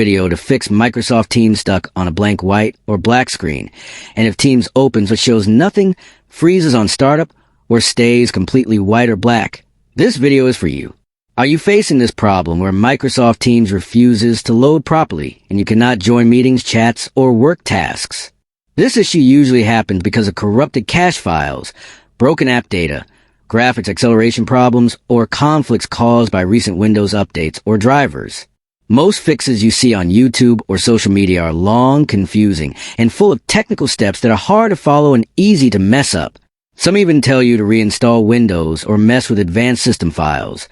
Video to fix Microsoft Teams stuck on a blank white or black screen, and if Teams opens but shows nothing, freezes on startup, or stays completely white or black, this video is for you. Are you facing this problem where Microsoft Teams refuses to load properly and you cannot join meetings, chats, or work tasks? This issue usually happens because of corrupted cache files, broken app data, graphics acceleration problems, or conflicts caused by recent Windows updates or drivers. Most fixes you see on YouTube or social media are long, confusing, and full of technical steps that are hard to follow and easy to mess up. Some even tell you to reinstall Windows or mess with advanced system files,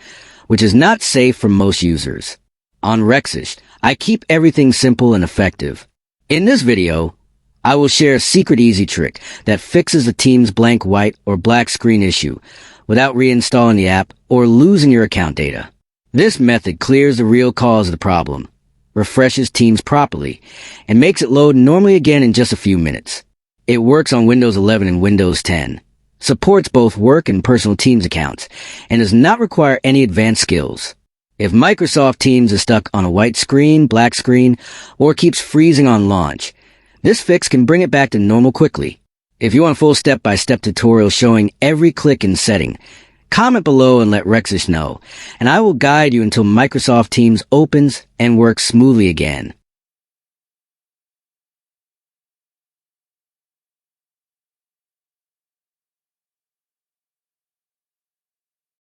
which is not safe for most users. On Rexish, I keep everything simple and effective. In this video, I will share a secret easy trick that fixes the Teams blank white or black screen issue without reinstalling the app or losing your account data. This method clears the real cause of the problem, refreshes Teams properly, and makes it load normally again in just a few minutes. It works on Windows 11 and Windows 10, supports both work and personal Teams accounts, and does not require any advanced skills. If Microsoft Teams is stuck on a white screen, black screen, or keeps freezing on launch, this fix can bring it back to normal quickly. If you want a full step-by-step tutorial showing every click and setting, comment below and let Rexish know, and I will guide you until Microsoft Teams opens and works smoothly again.